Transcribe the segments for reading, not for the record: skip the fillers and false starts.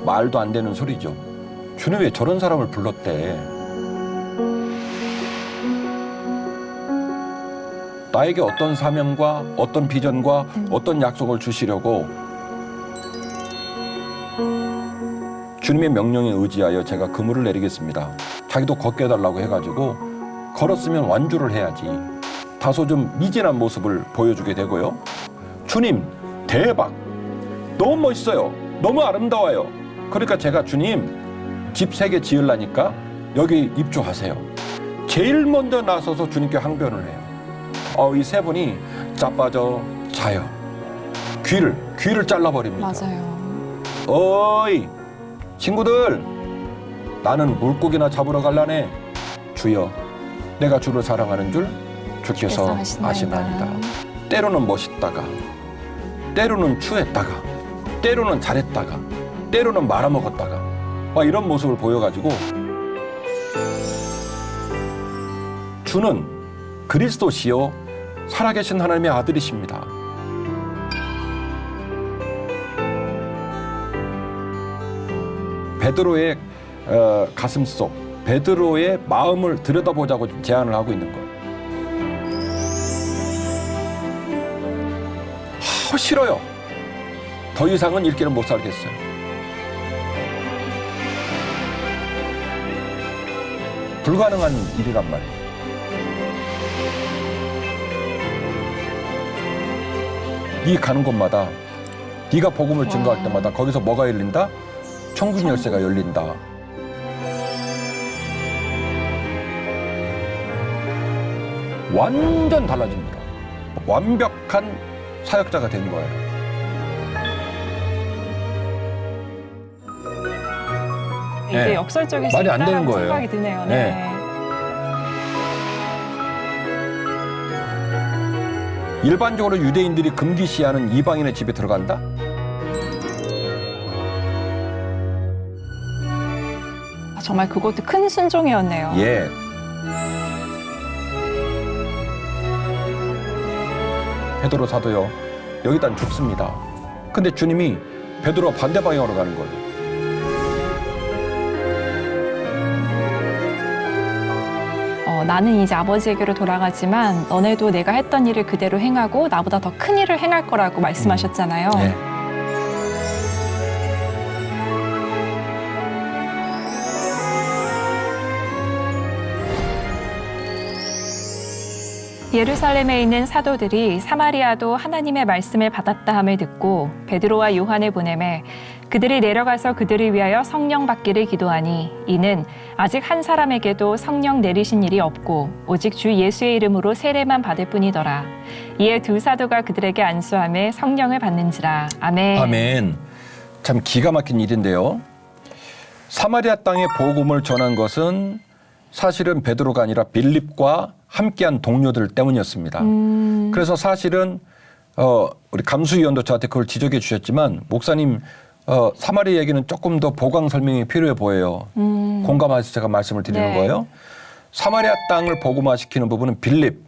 말도 안 되는 소리죠. 주님 왜 저런 사람을 불렀대? 나에게 어떤 사명과 어떤 비전과 어떤 약속을 주시려고 주님의 명령에 의지하여 제가 그물을 내리겠습니다. 자기도 걷게 해달라고 해가지고 걸었으면 완주를 해야지. 다소 좀 미진한 모습을 보여주게 되고요. 주님 대박! 너무 멋있어요. 너무 아름다워요. 그러니까 제가 주님 집 3개 지으려니까 여기 입주하세요. 제일 먼저 나서서 주님께 항변을 해요. 이 3분이 자빠져 자요. 귀를 잘라버립니다. 맞아요. 어이 친구들, 나는 물고기나 잡으러 갈라네. 주여, 내가 주를 사랑하는 줄 주께서 아시나이다. 때로는 멋있다가, 때로는 추했다가, 때로는 잘했다가, 때로는 말아먹었다가 이런 모습을 보여가지고 주는 그리스도시요 살아계신 하나님의 아들이십니다. 베드로의 가슴속, 베드로의 마음을 들여다보자고 제안을 하고 있는 거예요. 싫어요. 더 이상은 읽기는 못 살겠어요. 불가능한 일이란 말이에요. 네 가는 곳마다, 네가 복음을 증거할 때마다 거기서 뭐가 열린다? 천국 열쇠가 열린다. 완전 달라집니다. 완벽한 사역자가 된 거예요. 이게 네. 역설적일 수 말이 안 되는 있다라고 거예요. 생각이 드네요. 네. 네. 일반적으로 유대인들이 금기시하는 이방인의 집에 들어간다? 정말 그것도 큰 순종이었네요. 예. 베드로 사도요, 여기다 죽습니다. 근데 주님이 베드로 반대 방향으로 가는 거예요. 나는 이제 아버지에게로 돌아가지만 너네도 내가 했던 일을 그대로 행하고 나보다 더 큰 일을 행할 거라고 말씀하셨잖아요. 네. 예루살렘에 있는 사도들이 사마리아도 하나님의 말씀을 받았다 함을 듣고 베드로와 요한을 보내매 그들이 내려가서 그들을 위하여 성령 받기를 기도하니 이는 아직 한 사람에게도 성령 내리신 일이 없고 오직 주 예수의 이름으로 세례만 받을 뿐이더라. 이에 2 사도가 그들에게 안수하며 성령을 받는지라. 아멘. 아멘. 참 기가 막힌 일인데요. 사마리아 땅에 복음을 전한 것은 사실은 베드로가 아니라 빌립과 함께한 동료들 때문이었습니다. 그래서 사실은 우리 감수위원도 저한테 그걸 지적해 주셨지만 목사님 사마리아 얘기는 조금 더 보강 설명이 필요해 보여요. 공감해서 제가 말씀을 드리는 거예요. 사마리아 땅을 복음화시키는 부분은 빌립,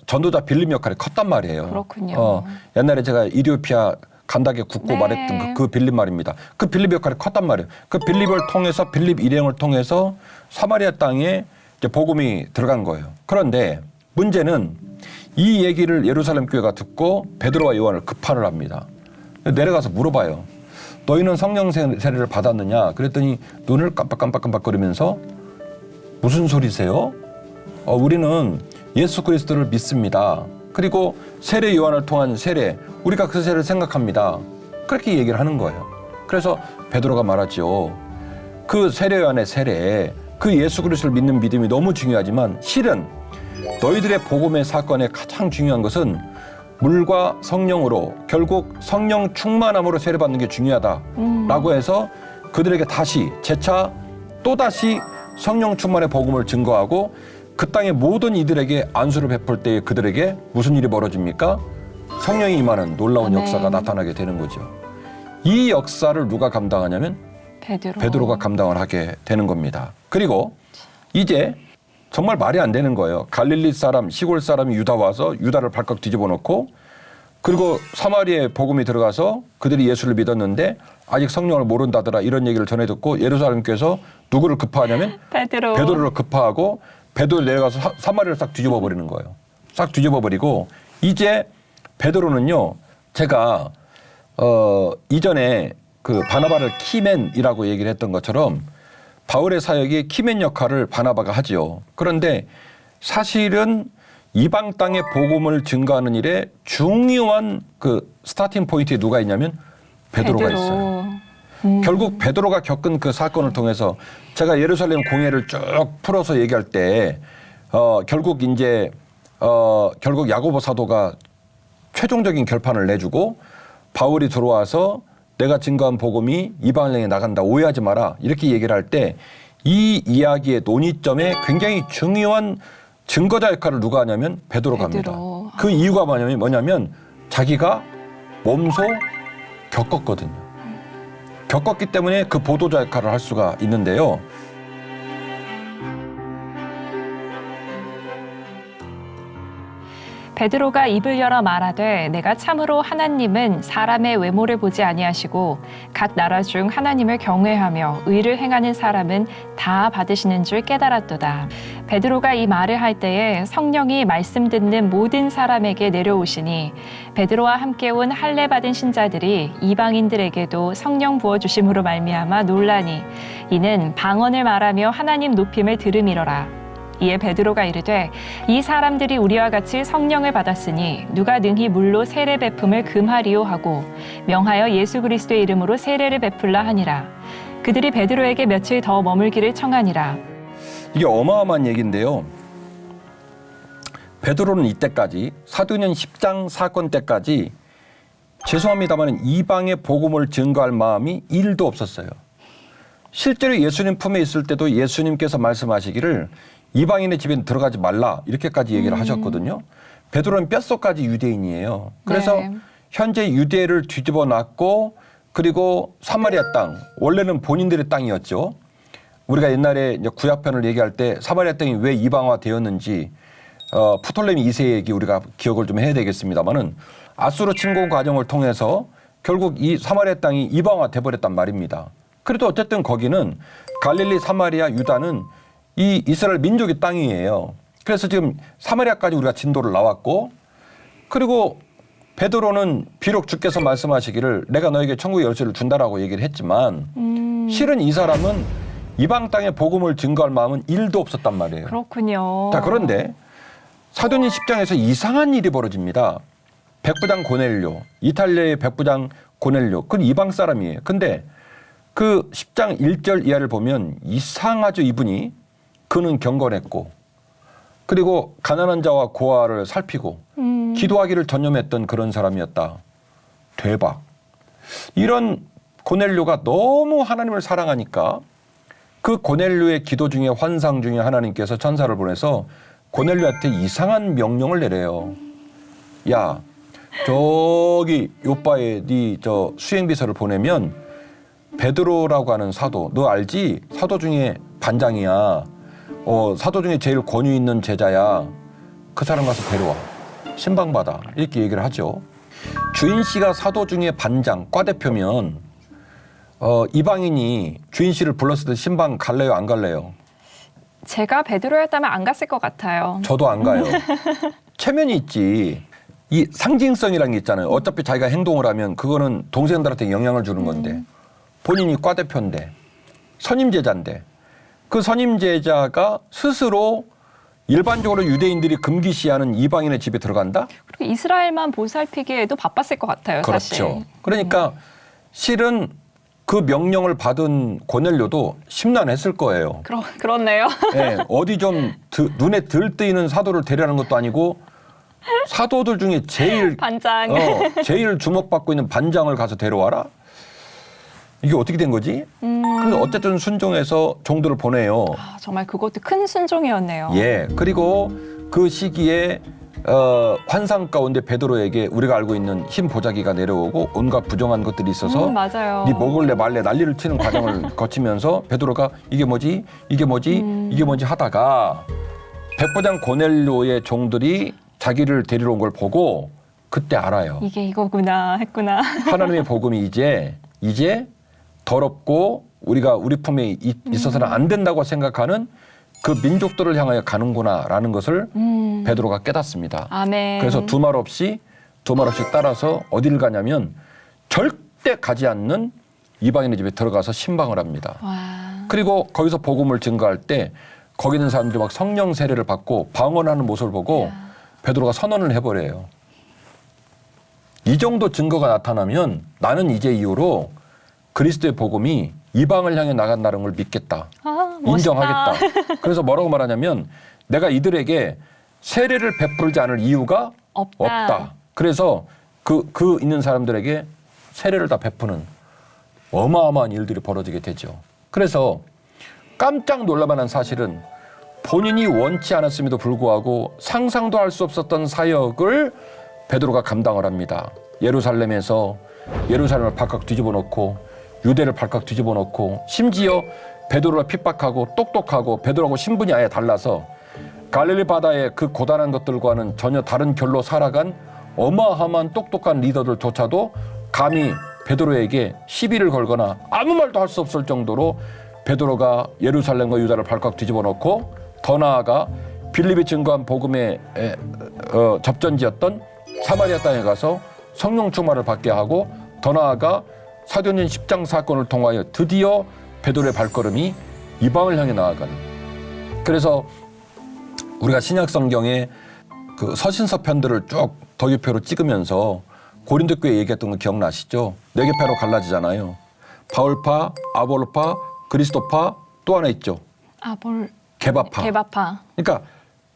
전도자 빌립 역할이 컸단 말이에요. 그렇군요. 옛날에 제가 이디오피아 간다게 굳고 말했던 그 빌립 말입니다. 그 빌립 역할이 컸단 말이에요. 그 빌립을 통해서 빌립 일행을 통해서 사마리아 땅에 이제 복음이 들어간 거예요. 그런데 문제는 이 얘기를 예루살렘 교회가 듣고 베드로와 요한을 급파를 합니다. 내려가서 물어봐요. 너희는 성령 세례를 받았느냐? 그랬더니 눈을 깜빡깜빡거리면서 무슨 소리세요? 우리는 예수 그리스도를 믿습니다. 그리고 세례 요한을 통한 세례, 우리가 그 세례를 생각합니다. 그렇게 얘기를 하는 거예요. 그래서 베드로가 말하죠. 그 세례 요한의 세례, 그 예수 그리스도를 믿는 믿음이 너무 중요하지만 실은 너희들의 복음의 사건에 가장 중요한 것은 물과 성령으로 결국 성령 충만함으로 세례받는 게 중요하다라고 해서 그들에게 다시 재차 또다시 성령 충만의 복음을 증거하고 그 땅의 모든 이들에게 안수를 베풀 때에 그들에게 무슨 일이 벌어집니까? 성령이 임하는 놀라운 역사가 나타나게 되는 거죠. 이 역사를 누가 감당하냐면 베드로가 감당을 하게 되는 겁니다. 그리고 이제 정말 말이 안 되는 거예요. 갈릴리 사람, 시골 사람이 유다 와서 유다를 발칵 뒤집어 놓고 그리고 사마리아에 복음이 들어가서 그들이 예수를 믿었는데 아직 성령을 모른다더라 이런 얘기를 전해 듣고 예루살렘께서 누구를 급파하냐면 베드로를 급파하고 베드로 내려가서 사마리아를 싹 뒤집어 버리는 거예요. 싹 뒤집어 버리고 이제 베드로는요. 제가 이전에 그 바나바를 키맨이라고 얘기를 했던 것처럼 바울의 사역이 키맨 역할을 바나바가 하지요. 그런데 사실은 이방 땅의 복음을 증거하는 일에 중요한 그 스타팅 포인트에 누가 있냐면 베드로가 있어요. 결국 베드로가 겪은 그 사건을 통해서 제가 예루살렘 공회를 쭉 풀어서 얘기할 때 결국 이제 결국 야고보 사도가 최종적인 결판을 내주고 바울이 들어와서 내가 증거한 복음이 이방인에게 나간다 오해하지 마라 이렇게 얘기를 할 때 이 이야기의 논의점에 굉장히 중요한 증거자 역할을 누가 하냐면 베드로가 합니다. 그 이유가 뭐냐면 자기가 몸소 겪었거든요. 겪었기 때문에 그 보도자 역할을 할 수가 있는데요. 베드로가 입을 열어 말하되 내가 참으로 하나님은 사람의 외모를 보지 아니하시고 각 나라 중 하나님을 경외하며 의를 행하는 사람은 다 받으시는 줄 깨달았도다. 베드로가 이 말을 할 때에 성령이 말씀 듣는 모든 사람에게 내려오시니 베드로와 함께 온 할례 받은 신자들이 이방인들에게도 성령 부어주심으로 말미암아 놀라니 이는 방언을 말하며 하나님 높임을 들음이로라. 이에 베드로가 이르되 이 사람들이 우리와 같이 성령을 받았으니 누가 능히 물로 세례 베품을 금하리요 하고 명하여 예수 그리스도의 이름으로 세례를 베풀라 하니라. 그들이 베드로에게 며칠 더 머물기를 청하니라. 이게 어마어마한 얘기인데요. 베드로는 이때까지 사도행전 10장 사건 때까지 죄송합니다만 이방의 복음을 증거할 마음이 1도 없었어요. 실제로 예수님 품에 있을 때도 예수님께서 말씀하시기를 이방인의 집에 들어가지 말라 이렇게까지 얘기를 하셨거든요. 베드로는 뼛속까지 유대인이에요. 그래서 네. 현재 유대를 뒤집어 놨고 그리고 사마리아 땅 원래는 본인들의 땅이었죠. 우리가 옛날에 이제 구약편을 얘기할 때 사마리아 땅이 왜 이방화 되었는지 프톨레미 2세 얘기 우리가 기억을 좀 해야 되겠습니다만은 아수르 침공 과정을 통해서 결국 이 사마리아 땅이 이방화 돼버렸단 말입니다. 그래도 어쨌든 거기는 갈릴리, 사마리아, 유다는 이 이스라엘 민족의 땅이에요. 그래서 지금 사마리아까지 우리가 진도를 나왔고 그리고 베드로는 비록 주께서 말씀하시기를 내가 너에게 천국의 열쇠를 준다라고 얘기를 했지만 실은 이 사람은 이방 땅의 복음을 증거할 마음은 1도 없었단 말이에요. 그렇군요. 자, 그런데 사도행전 10장에서 이상한 일이 벌어집니다. 백부장 고넬료, 이탈리아의 백부장 고넬료, 그건 이방 사람이에요. 근데 그 10장 1절 이하를 보면 이상하죠. 이분이 그는 경건했고 그리고 가난한 자와 고아를 살피고 기도하기를 전념했던 그런 사람이었다. 대박. 이런 고넬료가 너무 하나님을 사랑하니까 그 고넬료의 기도 중에 환상 중에 하나님께서 천사를 보내서 고넬료한테 이상한 명령을 내려요. 야, 저기 요바에 네 저 수행비서를 보내면 베드로라고 하는 사도, 너 알지? 사도 중에 반장이야. 사도 중에 제일 권위 있는 제자야. 그 사람 가서 데려와. 신방받아. 이렇게 얘기를 하죠. 주인 씨가 사도 중에 반장, 과대표면 이방인이 주인 씨를 불렀을 때 신방 갈래요? 안 갈래요? 제가 베드로였다면 안 갔을 것 같아요. 저도 안 가요. 체면이 있지. 이 상징성이라는 게 있잖아요. 어차피 자기가 행동을 하면 그거는 동생들한테 영향을 주는 건데 본인이 과대표인데 선임제자인데 그 선임제자가 스스로 일반적으로 유대인들이 금기시하는 이방인의 집에 들어간다? 그리고 이스라엘만 보살피기에도 바빴을 것 같아요. 그렇죠. 사실. 그러니까 실은 그 명령을 받은 고넬료도 심란했을 거예요. 그렇네요. 네, 어디 좀 눈에 들뜨이는 사도를 데려가는 것도 아니고 사도들 중에 제일 반장. 제일 주목받고 있는 반장을 가서 데려와라? 이게 어떻게 된 거지? 그래서 어쨌든 순종해서 종들을 보내요. 정말 그것도 큰 순종이었네요. 예. 그리고 그 시기에 환상 가운데 베드로에게 우리가 알고 있는 흰 보자기가 내려오고 온갖 부정한 것들이 있어서 맞아요. 네 목을 내 말래 난리를 치는 과정을 거치면서 베드로가 이게 뭐지? 이게 뭐지? 이게 뭐지? 하다가 백부장 고넬료의 종들이 자기를 데리러 온 걸 보고 그때 알아요. 이게 이거구나 했구나. 하나님의 복음이 이제 더럽고 우리가 우리 품에 있어서는 안 된다고 생각하는 그 민족들을 향하여 가는구나라는 것을 베드로가 깨닫습니다. 아멘. 그래서 두말 없이 따라서 어디를 가냐면 절대 가지 않는 이방인의 집에 들어가서 신방을 합니다. 와. 그리고 거기서 복음을 증거할 때 거기 있는 사람들이 막 성령 세례를 받고 방언하는 모습을 보고 베드로가 선언을 해버려요. 이 정도 증거가 나타나면 나는 이제 이후로 그리스도의 복음이 이방을 향해 나간다는 걸 믿겠다. 멋있다. 인정하겠다. 그래서 뭐라고 말하냐면 내가 이들에게 세례를 베풀지 않을 이유가 없다. 그래서 그 있는 사람들에게 세례를 다 베푸는 어마어마한 일들이 벌어지게 되죠. 그래서 깜짝 놀랄만한 사실은 본인이 원치 않았음에도 불구하고 상상도 할 수 없었던 사역을 베드로가 감당을 합니다. 예루살렘을 발칵 뒤집어 놓고 유대를 발칵 뒤집어 놓고 심지어 베드로를 핍박하고 똑똑하고 베드로하고 신분이 아예 달라서 갈릴리 바다의 그 고단한 것들과는 전혀 다른 결로 살아간 어마어마한 똑똑한 리더들조차도 감히 베드로에게 시비를 걸거나 아무 말도 할 수 없을 정도로 베드로가 예루살렘과 유다를 발칵 뒤집어 놓고 더 나아가 빌립이 증거한 복음의 접전지였던 사마리아 땅에 가서 성령 충만을 받게 하고 더 나아가 사도행전 10장 사건을 통하여 드디어 베드로의 발걸음이 이방을 향해 나아가는. 그래서 우리가 신약 성경에 그 서신서 편들을 쭉 덕유표로 찍으면서 고린도 교회 얘기했던 거 기억나시죠? 4개파로 갈라지잖아요. 바울파, 아볼로파, 그리스도파, 또 하나 있죠. 게바파. 그러니까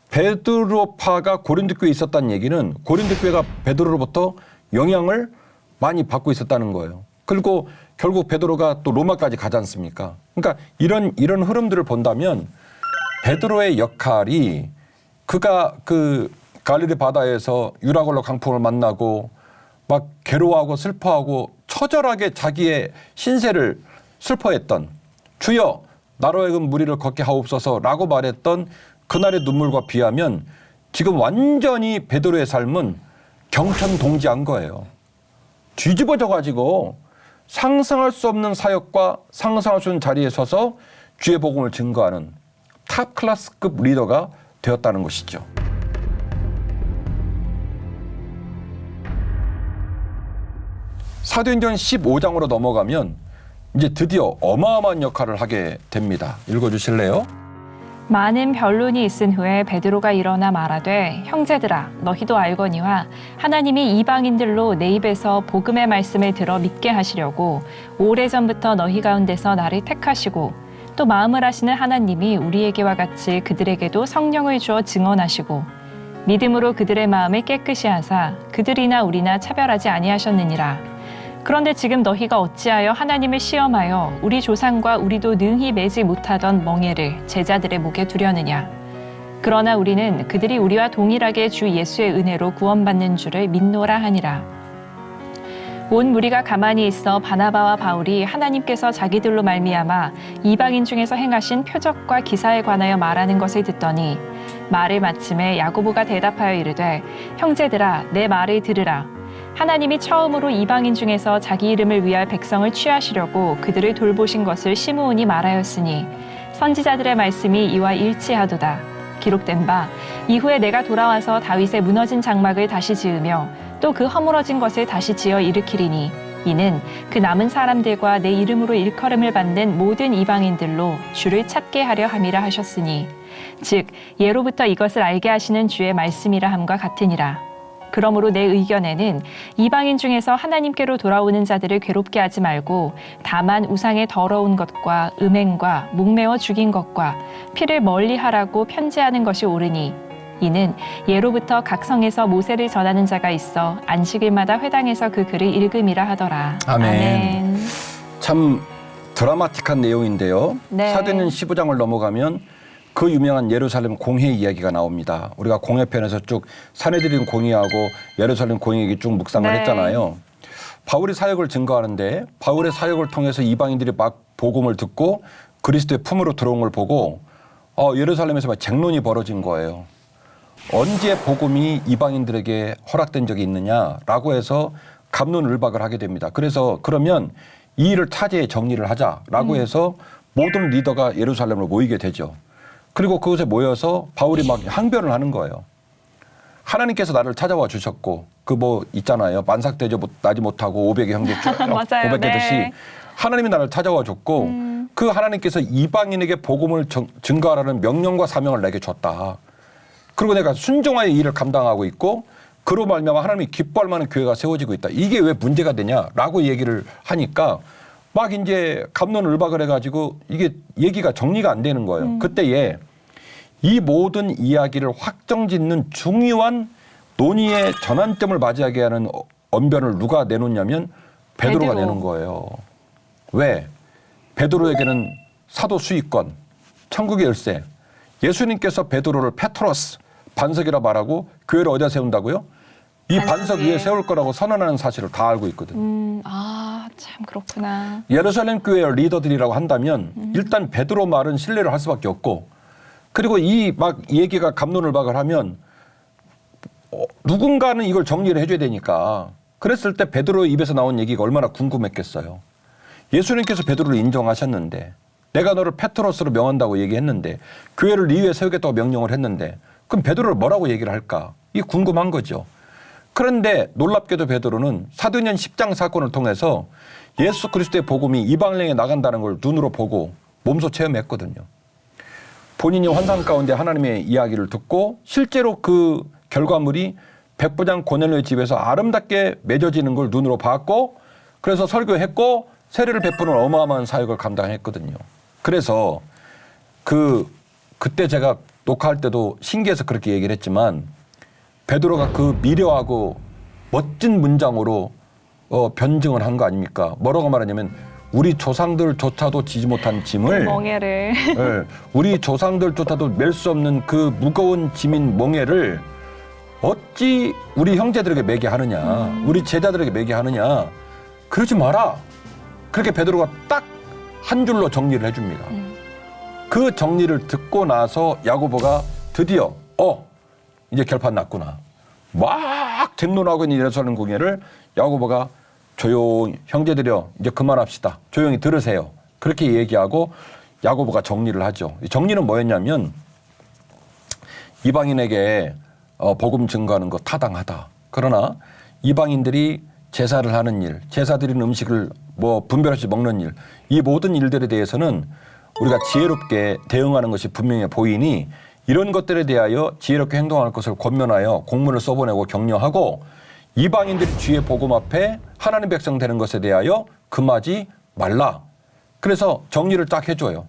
베드로파가 고린도 교회에 있었다는 얘기는 고린도 교회가 베드로로부터 영향을 많이 받고 있었다는 거예요. 그리고 결국 베드로가 또 로마까지 가지 않습니까? 그러니까 이런 흐름들을 본다면 베드로의 역할이 그가 그 갈릴리 바다에서 유라굴로 강풍을 만나고 막 괴로워하고 슬퍼하고 처절하게 자기의 신세를 슬퍼했던 주여 나로 하여금 무리를 걷게 하옵소서라고 말했던 그날의 눈물과 비하면 지금 완전히 베드로의 삶은 경천동지한 거예요. 뒤집어져 가지고 상상할 수 없는 사역과 상상할 수 없는 자리에 서서 주의 복음을 증거하는 탑 클래스급 리더가 되었다는 것이죠. 사도행전 15장으로 넘어가면 이제 드디어 어마어마한 역할을 하게 됩니다. 읽어주실래요? 많은 변론이 있은 후에 베드로가 일어나 말하되 형제들아 너희도 알거니와 하나님이 이방인들로 내 입에서 복음의 말씀을 들어 믿게 하시려고 오래전부터 너희 가운데서 나를 택하시고 또 마음을 하시는 하나님이 우리에게와 같이 그들에게도 성령을 주어 증언하시고 믿음으로 그들의 마음을 깨끗이 하사 그들이나 우리나 차별하지 아니하셨느니라. 그런데 지금 너희가 어찌하여 하나님을 시험하여 우리 조상과 우리도 능히 매지 못하던 멍에를 제자들의 목에 두려느냐. 그러나 우리는 그들이 우리와 동일하게 주 예수의 은혜로 구원받는 줄을 믿노라 하니라. 온 무리가 가만히 있어 바나바와 바울이 하나님께서 자기들로 말미암아 이방인 중에서 행하신 표적과 기사에 관하여 말하는 것을 듣더니 말을 마침에 야고보가 대답하여 이르되 형제들아 내 말을 들으라. 하나님이 처음으로 이방인 중에서 자기 이름을 위할 백성을 취하시려고 그들을 돌보신 것을 시므온이 말하였으니 선지자들의 말씀이 이와 일치하도다. 기록된 바 이후에 내가 돌아와서 다윗의 무너진 장막을 다시 지으며 또 그 허물어진 것을 다시 지어 일으키리니 이는 그 남은 사람들과 내 이름으로 일컬음을 받는 모든 이방인들로 주를 찾게 하려 함이라 하셨으니 즉 예로부터 이것을 알게 하시는 주의 말씀이라 함과 같으니라. 그러므로 내 의견에는 이방인 중에서 하나님께로 돌아오는 자들을 괴롭게 하지 말고 다만 우상의 더러운 것과 음행과 목매어 죽인 것과 피를 멀리하라고 편지하는 것이 옳으니 이는 예로부터 각 성에서 모세를 전하는 자가 있어 안식일마다 회당에서 그 글을 읽음이라 하더라. 아멘. 참 드라마틱한 내용인데요. 네. 사도행전 15장을 넘어가면 그 유명한 예루살렘 공회 이야기가 나옵니다. 우리가 공회편에서 쭉 산헤드린 공의하고 예루살렘 공의 얘기 쭉 묵상을 네. 했잖아요. 바울이 사역을 증거하는데 바울의 사역을 통해서 이방인들이 막 복음을 듣고 그리스도의 품으로 들어온 걸 보고 예루살렘에서 막 쟁론이 벌어진 거예요. 언제 복음이 이방인들에게 허락된 적이 있느냐라고 해서 갑론을박을 하게 됩니다. 그래서 그러면 이 일을 차제에 정리를 하자라고 해서 모든 리더가 예루살렘으로 모이게 되죠. 그리고 그곳에 모여서 바울이 막 항변을 하는 거예요. 하나님께서 나를 찾아와 주셨고 그 뭐 있잖아요. 만삭대저 나지 못하고 500의 형제 쭉 맞아요. 500개듯이 네. 하나님이 나를 찾아와 줬고 그 하나님께서 이방인에게 복음을 증거하라는 명령과 사명을 내게 줬다. 그리고 내가 순종하여 이 일을 감당하고 있고 그로 말미암아 하나님이 기뻐할 만한 교회가 세워지고 있다. 이게 왜 문제가 되냐라고 얘기를 하니까 막 이제 갑론을박을 해가지고 이게 얘기가 정리가 안 되는 거예요. 그때에 이 모든 이야기를 확정짓는 중요한 논의의 전환점을 맞이하게 하는 언변을 누가 내놓냐면 베드로가 내는 거예요. 왜? 베드로에게는 사도 수익권, 천국의 열쇠, 예수님께서 베드로를 페트로스, 반석이라 말하고 교회를 어디다 세운다고요? 이 반석 위에 세울 거라고 선언하는 사실을 다 알고 있거든요. 참 그렇구나. 예루살렘 교회의 리더들이라고 한다면 일단 베드로 말은 신뢰를 할 수밖에 없고 그리고 이 막 얘기가 갑론을박을 하면 누군가는 이걸 정리를 해줘야 되니까 그랬을 때 베드로의 입에서 나온 얘기가 얼마나 궁금했겠어요. 예수님께서 베드로를 인정하셨는데 내가 너를 페트로스로 명한다고 얘기했는데 교회를 네 위에 세우겠다고 명령을 했는데 그럼 베드로를 뭐라고 얘기를 할까? 이게 궁금한 거죠. 그런데 놀랍게도 베드로는 사도행전 10장 사건을 통해서 예수 그리스도의 복음이 이방인에게 나간다는 걸 눈으로 보고 몸소 체험했거든요. 본인이 환상 가운데 하나님의 이야기를 듣고 실제로 그 결과물이 백부장 고넬료의 집에서 아름답게 맺어지는 걸 눈으로 봤고 그래서 설교했고 세례를 베푸는 어마어마한 사역을 감당했거든요. 그래서 그때 제가 녹화할 때도 신기해서 그렇게 얘기를 했지만 베드로가 그 미려하고 멋진 문장으로 변증을 한 거 아닙니까? 뭐라고 말하냐면 우리 조상들조차도 지지 못한 짐을 멍에를 네, 우리 조상들조차도 멜 수 없는 그 무거운 짐인 멍에를 어찌 우리 형제들에게 매게 하느냐 우리 제자들에게 매게 하느냐 그러지 마라. 그렇게 베드로가 딱 한 줄로 정리를 해줍니다. 그 정리를 듣고 나서 야고보가 드디어 이제 결판 났구나. 막 쟁론하고 있는 예루살렘 공회를 야고보가 조용히 형제들이여 이제 그만합시다. 조용히 들으세요. 그렇게 얘기하고 야고보가 정리를 하죠. 정리는 뭐였냐면 이방인에게 복음 증거하는 거 타당하다. 그러나 이방인들이 제사를 하는 일, 제사 드리는 음식을 뭐 분별 없이 먹는 일, 이 모든 일들에 대해서는 우리가 지혜롭게 대응하는 것이 분명해 보이니 이런 것들에 대하여 지혜롭게 행동할 것을 권면하여 공문을 써보내고 격려하고 이방인들이 주의 복음 앞에 하나님 백성 되는 것에 대하여 금하지 말라. 그래서 정리를 딱 해줘요.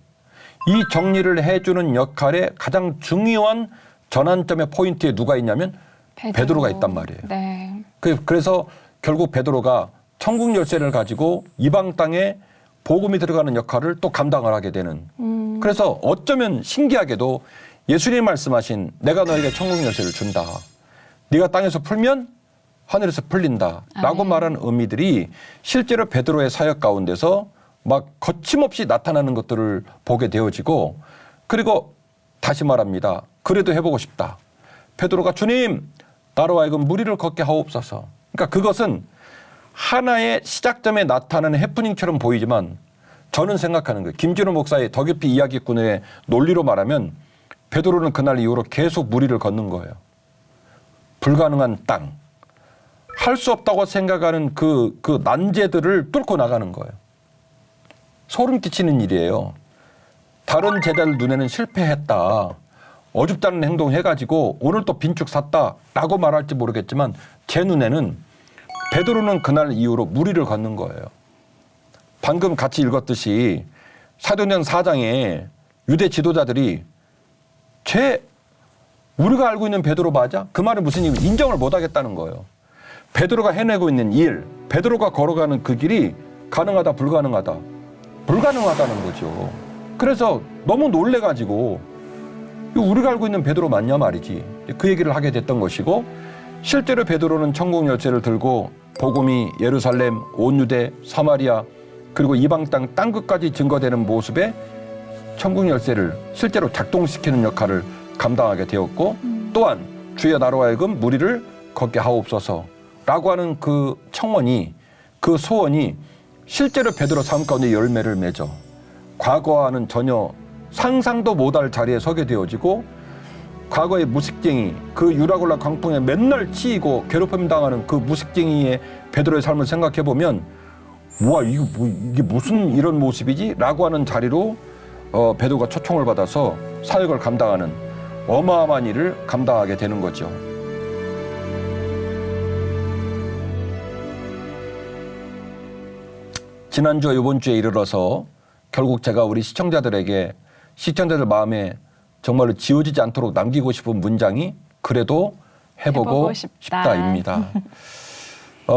이 정리를 해주는 역할에 가장 중요한 전환점의 포인트에 누가 있냐면 베드로가 있단 말이에요. 네. 그래서 결국 베드로가 천국 열쇠를 가지고 이방 땅에 복음이 들어가는 역할을 또 감당을 하게 되는. 그래서 어쩌면 신기하게도 예수님 말씀하신 내가 너에게 천국 열쇠를 준다. 네가 땅에서 풀면 하늘에서 풀린다. 라고 말하는 의미들이 실제로 베드로의 사역 가운데서 막 거침없이 나타나는 것들을 보게 되어지고 그리고 다시 말합니다. 그래도 해보고 싶다. 베드로가 주님 나로 하여금 무리를 걷게 하옵소서. 그러니까 그것은 하나의 시작점에 나타나는 해프닝처럼 보이지만 저는 생각하는 거예요. 김진호 목사의 더 깊이 이야기꾼의 논리로 말하면 베드로는 그날 이후로 계속 무리를 걷는 거예요. 불가능한 땅. 할 수 없다고 생각하는 그 난제들을 뚫고 나가는 거예요. 소름 끼치는 일이에요. 다른 제자들 눈에는 실패했다. 어줍다는 행동 해가지고 오늘 또 빈축 샀다라고 말할지 모르겠지만 제 눈에는 베드로는 그날 이후로 무리를 걷는 거예요. 방금 같이 읽었듯이 사도행전 4장에 유대 지도자들이 우리가 알고 있는 베드로 맞아? 그 말은 무슨 의미? 인정을 못 하겠다는 거예요. 베드로가 해내고 있는 일, 베드로가 걸어가는 그 길이 가능하다, 불가능하다. 불가능하다는 거죠. 그래서 너무 놀래가지고 우리가 알고 있는 베드로 맞냐 말이지. 그 얘기를 하게 됐던 것이고 실제로 베드로는 천국 열쇠를 들고 복음이 예루살렘, 온 유대, 사마리아 그리고 이방 땅 끝까지 증거되는 모습에 천국 열쇠를 실제로 작동시키는 역할을 감당하게 되었고 또한 주여 나로 하여금 무리를 걷게 하옵소서라고 하는 그 청원이, 그 소원이 실제로 베드로 삶 가운데 열매를 맺어 과거와는 전혀 상상도 못할 자리에 서게 되어지고, 과거의 무식쟁이, 그 유라굴라 광풍에 맨날 치이고 괴롭힘 당하는 그 무식쟁이의 베드로의 삶을 생각해 보면, 와, 이게 무슨 이런 모습이지? 라고 하는 자리로 베드로가 초청을 받아서 사역을 감당하는 어마어마한 일을 감당하게 되는 거죠. 지난주와 이번 주에 이르러서 결국 제가 우리 시청자들 마음에 정말로 지워지지 않도록 남기고 싶은 문장이 그래도 해보고 싶다입니다.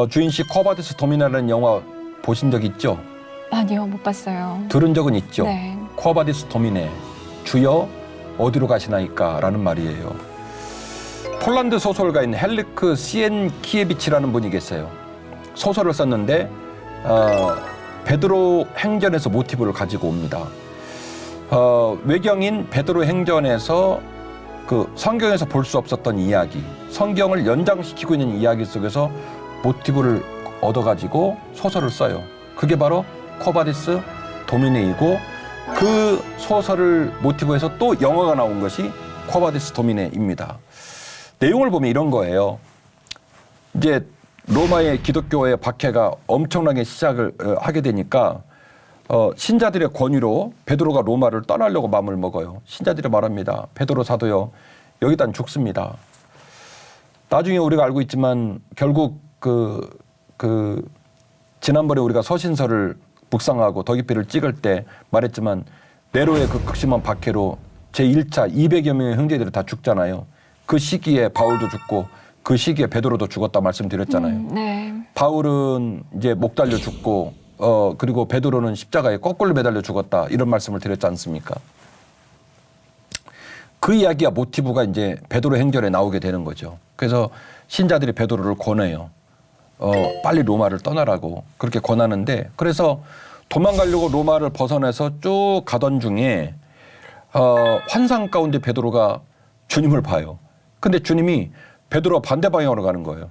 주인 씨 쿼바디스 도미나라는 영화 보신 적 있죠? 아니요, 못 봤어요. 들은 적은 있죠? 네. 쿼바디스 도미네, 주여 어디로 가시나이까 라는 말이에요. 폴란드 소설가인 헬리크 시엔키에비치라는 분이 계세요. 소설을 썼는데 베드로 행전에서 모티브를 가지고 옵니다. 외경인 베드로 행전에서 그 성경에서 볼 수 없었던 이야기, 성경을 연장시키고 있는 이야기 속에서 모티브를 얻어가지고 소설을 써요. 그게 바로 쿼바디스 도미네이고, 그 소설을 모티브해서 또 영화가 나온 것이 쿼바디스 도미네입니다. 내용을 보면 이런 거예요. 이제 로마의 기독교의 박해가 엄청나게 시작을 하게 되니까 신자들의 권유로 베드로가 로마를 떠나려고 마음을 먹어요. 신자들이 말합니다. 베드로 사도요, 여기단 죽습니다. 나중에 우리가 알고 있지만 결국 지난번에 우리가 서신서를 묵상하고 덕이필을 찍을 때 말했지만, 네로의 그 극심한 박해로 제1차 200여 명의 형제들이 다 죽잖아요. 그 시기에 바울도 죽고 그 시기에 베드로도 죽었다 말씀드렸잖아요. 네. 바울은 이제 목 달려 죽고 그리고 베드로는 십자가에 거꾸로 매달려 죽었다, 이런 말씀을 드렸지 않습니까? 그 이야기와 모티브가 이제 베드로 행전에 나오게 되는 거죠. 그래서 신자들이 베드로를 권해요. 빨리 로마를 떠나라고 그렇게 권하는데, 그래서 도망가려고 로마를 벗어나서 쭉 가던 중에 환상 가운데 베드로가 주님을 봐요. 근데 주님이 베드로 반대 방향으로 가는 거예요.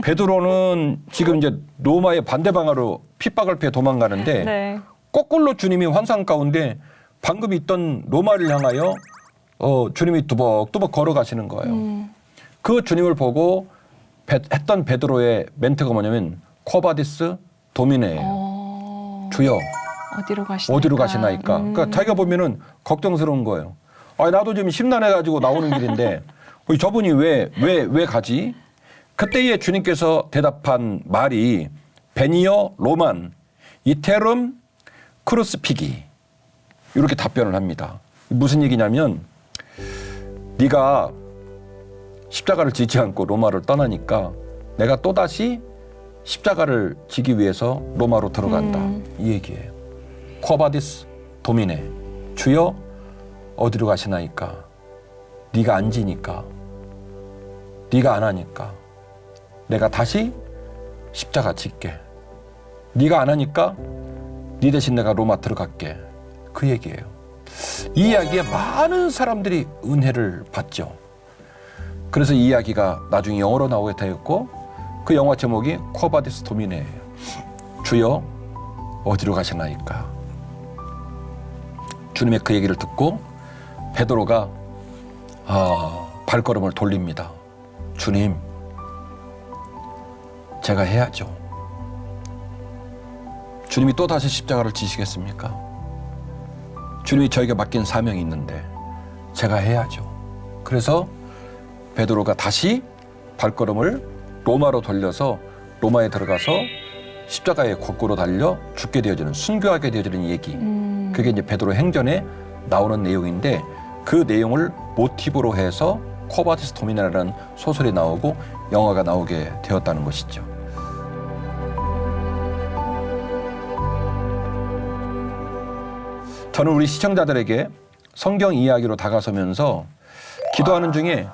베드로는 지금 이제 로마의 반대 방향으로 핍박을 피해 도망가는데, 네. 거꾸로 주님이 환상 가운데 방금 있던 로마를 향하여 주님이 뚜벅뚜벅 걸어가시는 거예요. 그 주님을 보고 했던 베드로의 멘트가 뭐냐면 쿼바디스 도미네예요. 주여 어디로 가시나이까. 그러니까 자기가 보면은 걱정스러운 거예요. 나도 지금 심란해가지고 나오는 길인데 저분이 왜 가지? 그때에 주님께서 대답한 말이 베니어 로만 이테름 크루스피기, 이렇게 답변을 합니다. 무슨 얘기냐면, 네가 십자가를 지지 않고 로마를 떠나니까 내가 또다시 십자가를 지기 위해서 로마로 들어간다, 이 얘기예요. 쿼바디스 도미네, 주여 어디로 가시나이까. 네가 안 지니까, 네가 안 하니까 내가 다시 십자가 짓게. 네가 안 하니까 네 대신 내가 로마 들어갈게, 그 얘기예요. 이 이야기에 많은 사람들이 은혜를 받죠. 그래서 이 이야기가 나중에 영어로 나오게 되었고, 그 영화 제목이 쿼바디스 도미네예요. 주여 어디로 가시나이까. 주님의 그 얘기를 듣고 베드로가 발걸음을 돌립니다. 주님, 제가 해야죠. 주님이 또 다시 십자가를 지시겠습니까? 주님이 저에게 맡긴 사명이 있는데 제가 해야죠. 그래서 베드로가 다시 발걸음을 로마로 돌려서 로마에 들어가서 십자가에 거꾸로 달려 죽게 되어지는, 순교하게 되어지는 얘기. 그게 이제 베드로 행전에 나오는 내용인데, 그 내용을 모티브로 해서 쿼바디스 도미네라는 소설이 나오고 영화가 나오게 되었다는 것이죠. 저는 우리 시청자들에게 성경 이야기로 다가서면서 기도하는 중에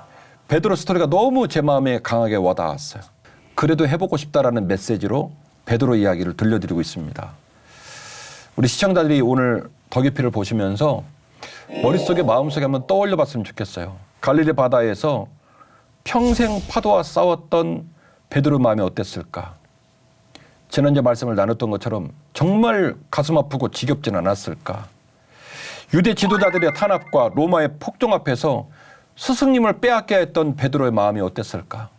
베드로 스토리가 너무 제 마음에 강하게 와닿았어요. 그래도 해보고 싶다라는 메시지로 베드로 이야기를 들려드리고 있습니다. 우리 시청자들이 오늘 덕이필을 보시면서 머릿속에, 마음속에 한번 떠올려 봤으면 좋겠어요. 갈릴리 바다에서 평생 파도와 싸웠던 베드로 마음이 어땠을까? 지난주 말씀을 나눴던 것처럼 정말 가슴 아프고 지겹진 않았을까? 유대 지도자들의 탄압과 로마의 폭동 앞에서 스승님을 빼앗겨야 했던 베드로의 마음이 어땠을까?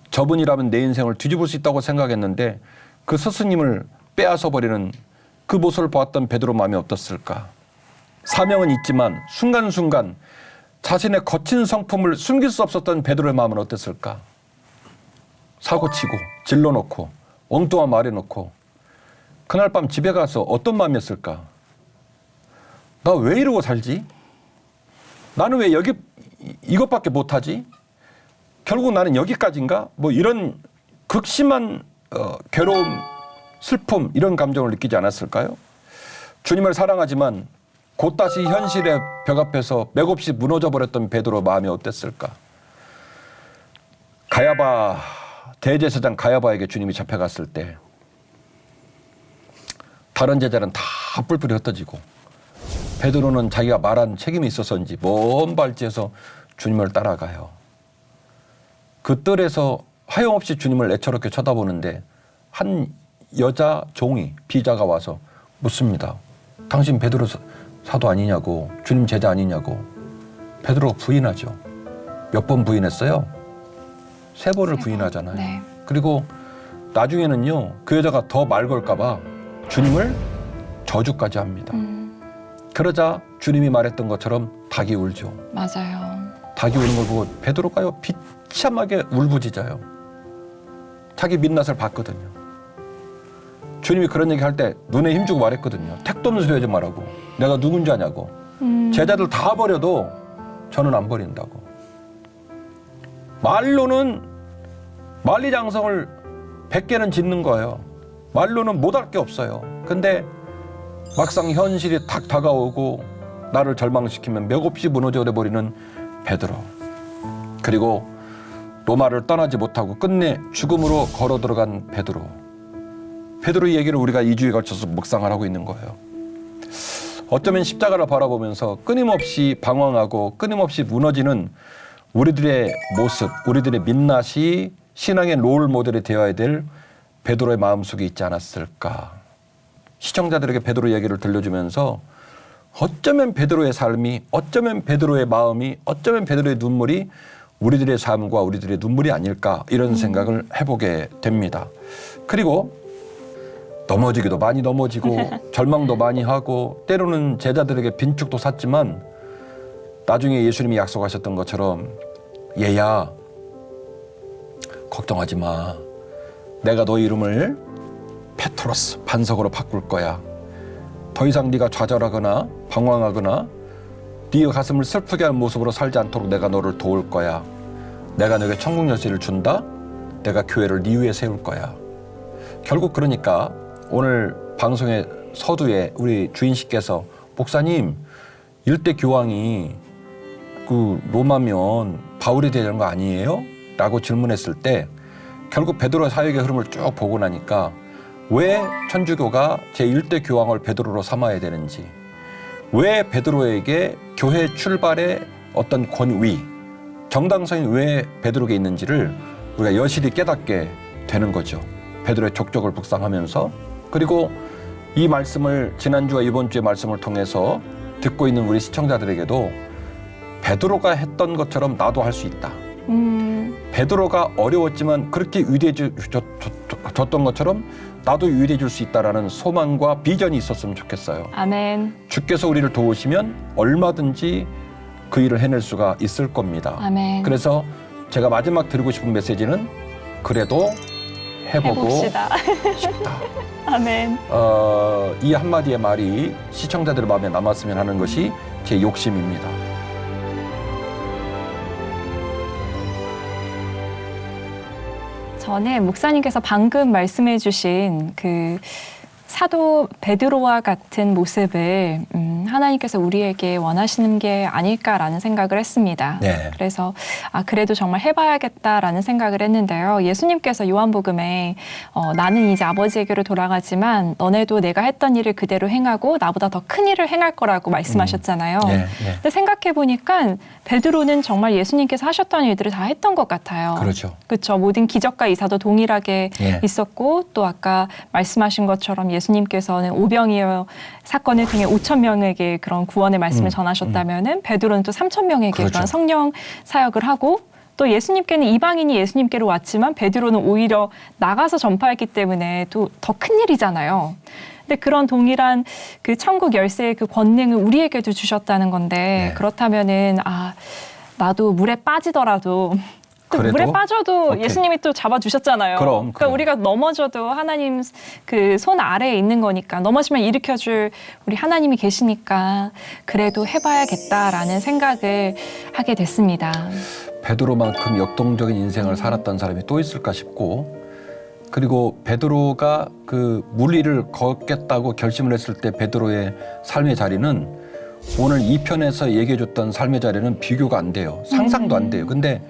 저분이라면 내 인생을 뒤집을 수 있다고 생각했는데 그 스승님을 빼앗아 버리는 그 모습을 보았던 베드로 마음이 어떻을까? 사명은 있지만 순간순간 자신의 거친 성품을 숨길 수 없었던 베드로의 마음은 어땠을까? 사고치고 질러놓고 엉뚱한 말해놓고 그날 밤 집에 가서 어떤 마음이었을까? 나 왜 이러고 살지? 나는 왜 여기 이것밖에 못하지? 결국 나는 여기까지인가? 뭐 이런 극심한 괴로움, 슬픔 이런 감정을 느끼지 않았을까요? 주님을 사랑하지만 곧 다시 현실의 벽 앞에서 맥없이 무너져 버렸던 베드로 마음이 어땠을까? 가야바 대제사장 가야바에게 주님이 잡혀갔을 때 다른 제자는 다 뿔뿔이 흩어지고 베드로는 자기가 말한 책임이 있어서인지 먼 발치에서 주님을 따라가요. 그 뜰에서 하염없이 주님을 애처롭게 쳐다보는데 한 여자 종이 비자가 와서 묻습니다. 당신 베드로 사도 아니냐고, 주님 제자 아니냐고. 베드로가 부인하죠. 몇 번 부인했어요? 3번을 부인하잖아요. 네. 그리고 나중에는요, 그 여자가 더 말 걸까 봐 주님을 저주까지 합니다. 그러자 주님이 말했던 것처럼 닭이 울죠. 맞아요. 닭이 우는 걸 보고 베드로가요 비참하게 울부짖어요. 자기 민낯을 봤거든요. 주님이 그런 얘기 할 때 눈에 힘주고 말했거든요. 택도 없는 소리 하지 말라고. 내가 누군지 아냐고. 제자들 다 버려도 저는 안 버린다고. 말로는 만리장성을 100개는 짓는 거예요. 말로는 못할 게 없어요. 근데 막상 현실이 탁 다가오고 나를 절망시키면 맥없이 무너져 버리는 베드로. 그리고 로마를 떠나지 못하고 끝내 죽음으로 걸어 들어간 베드로. 베드로의 얘기를 우리가 2주에 걸쳐서 묵상을 하고 있는 거예요. 어쩌면 십자가를 바라보면서 끊임없이 방황하고 끊임없이 무너지는 우리들의 모습, 우리들의 민낯이 신앙의 롤 모델이 되어야 될 베드로의 마음속에 있지 않았을까. 시청자들에게 베드로 얘기를 들려주면서 어쩌면 베드로의 삶이, 어쩌면 베드로의 마음이, 어쩌면 베드로의 눈물이 우리들의 삶과 우리들의 눈물이 아닐까 이런 생각을 해보게 됩니다. 그리고 넘어지기도 많이 넘어지고 절망도 많이 하고 때로는 제자들에게 빈축도 샀지만 나중에 예수님이 약속하셨던 것처럼 얘야 걱정하지 마. 내가 너 이름을 페트로스 반석으로 바꿀 거야. 더 이상 네가 좌절하거나 방황하거나 네 가슴을 슬프게 하는 모습으로 살지 않도록 내가 너를 도울 거야. 내가 너에게 천국 열쇠를 준다. 내가 교회를 네 위에 세울 거야. 결국 그러니까 오늘 방송의 서두에 우리 주인씨께서 목사님 일대 교황이 그 로마면 바울이 되는 거 아니에요? 라고 질문했을 때 결국 베드로의 사역의 흐름을 쭉 보고 나니까 왜 천주교가 제1대 교황을 베드로로 삼아야 되는지, 왜 베드로에게 교회 출발의 어떤 권위, 정당성이 왜 베드로에게 있는지를 우리가 여실히 깨닫게 되는 거죠. 베드로의 족적을 묵상하면서. 그리고 이 말씀을 지난주와 이번 주의 말씀을 통해서 듣고 있는 우리 시청자들에게도 베드로가 했던 것처럼 나도 할 수 있다. 베드로가 어려웠지만 그렇게 위대해졌던 것처럼 나도 위대해질 수 있다라는 소망과 비전이 있었으면 좋겠어요. 아멘. 주께서 우리를 도우시면 얼마든지 그 일을 해낼 수가 있을 겁니다. 아멘. 그래서 제가 마지막 드리고 싶은 메시지는 그래도 해보고 해봅시다. 싶다. 아멘. 이 한마디의 말이 시청자들의 마음에 남았으면 하는 것이 제 욕심입니다. 저는 목사님께서 방금 말씀해 주신 그 사도 베드로와 같은 모습을 하나님께서 우리에게 원하시는 게 아닐까라는 생각을 했습니다. 네. 그래서 그래도 정말 해봐야겠다라는 생각을 했는데요. 예수님께서 요한복음에 나는 이제 아버지에게로 돌아가지만 너네도 내가 했던 일을 그대로 행하고 나보다 더 큰 일을 행할 거라고 말씀하셨잖아요. 네, 네. 근데 생각해 보니까 베드로는 정말 예수님께서 하셨던 일들을 다 했던 것 같아요. 그렇죠. 그렇죠. 모든 기적과 이사도 동일하게 예. 있었고 또 아까 말씀하신 것처럼 예수님께서는 오병이어 사건을 통해 5천 명에게 그런 구원의 말씀을 전하셨다면은 베드로는 또 3천 명에게 그렇죠. 그런 성령 사역을 하고 또 예수님께는 이방인이 예수님께로 왔지만 베드로는 오히려 나가서 전파했기 때문에 또 더 큰 일이잖아요. 근데 그런 동일한 그 천국 열쇠의 그 권능을 우리에게도 주셨다는 건데 네. 그렇다면은 나도 물에 빠지더라도 또 그래도? 물에 빠져도 오케이. 예수님이 또 잡아주셨잖아요. 그럼. 그러니까 우리가 넘어져도 하나님 그 손 아래에 있는 거니까 넘어지면 일으켜줄 우리 하나님이 계시니까 그래도 해봐야겠다라는 생각을 하게 됐습니다. 베드로만큼 역동적인 인생을 살았던 사람이 또 있을까 싶고, 그리고 베드로가 그 물리를 걷겠다고 결심을 했을 때 베드로의 삶의 자리는 오늘 2편에서 얘기해줬던 삶의 자리는 비교가 안 돼요. 상상도 안 돼요. 근데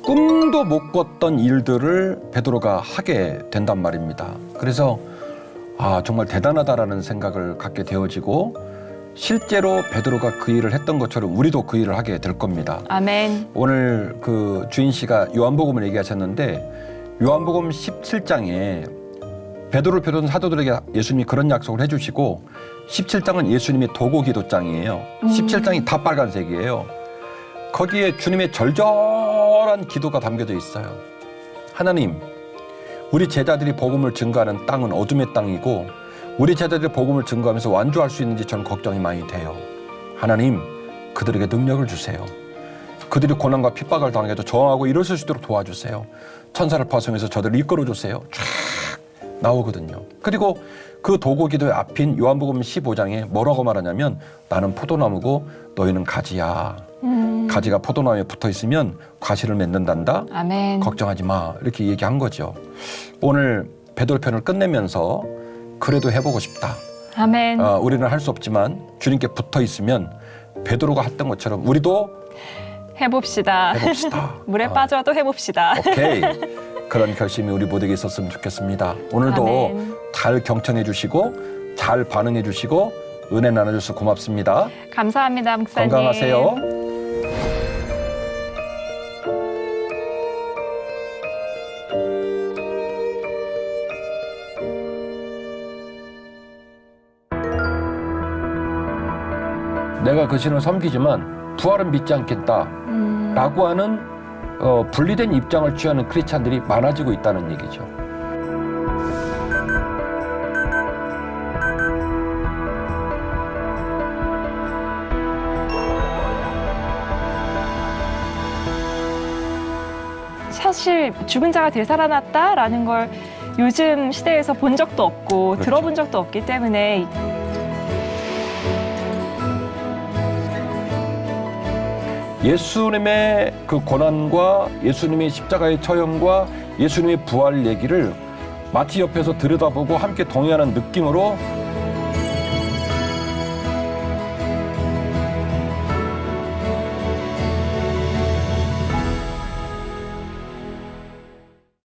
꿈도 못 꿨던 일들을 베드로가 하게 된단 말입니다. 그래서 정말 대단하다라는 생각을 갖게 되어지고, 실제로 베드로가 그 일을 했던 것처럼 우리도 그 일을 하게 될 겁니다. 아멘. 오늘 그 주인 씨가 요한복음을 얘기하셨는데, 요한복음 17장에 베드로를 비롯한 사도들에게 예수님이 그런 약속을 해주시고, 17장은 예수님의 도고 기도장이에요. 17장이 다 빨간색이에요. 거기에 주님의 절절한 기도가 담겨져 있어요. 하나님, 우리 제자들이 복음을 증거하는 땅은 어둠의 땅이고 우리 제자들이 복음을 증거하면서 완주할 수 있는지 저는 걱정이 많이 돼요. 하나님, 그들에게 능력을 주세요. 그들이 고난과 핍박을 당해도 저항하고 일어설 수 있도록 도와주세요. 천사를 파송해서 저들을 이끌어주세요. 쫙 나오거든요. 그리고 그 도고 기도의 앞인 요한복음 15장에 뭐라고 말하냐면, 나는 포도나무고 너희는 가지야. 가지가 포도나무에 붙어 있으면 과실을 맺는단다. 아멘. 걱정하지 마. 이렇게 얘기한 거죠. 오늘 베드로 편을 끝내면서 그래도 해보고 싶다. 아멘. 우리는 할 수 없지만 주님께 붙어 있으면 베드로가 했던 것처럼 우리도 해봅시다. 물에 빠져도 해봅시다. 오케이. 그런 결심이 우리 모두에게 있었으면 좋겠습니다. 오늘도 아멘. 잘 경청해 주시고 잘 반응해 주시고 은혜 나눠주셔서 고맙습니다. 감사합니다, 목사님. 건강하세요. 내가 그 신을 섬기지만 부활은 믿지 않겠다 라고 하는 분리된 입장을 취하는 크리스찬들이 많아지고 있다는 얘기죠. 사실 죽은 자가 되살아났다라는 걸 요즘 시대에서 본 적도 없고 그렇죠. 들어본 적도 없기 때문에 예수님의 그 고난과 예수님의 십자가의 처형과 예수님의 부활 얘기를 마치 옆에서 들여다보고 함께 동의하는 느낌으로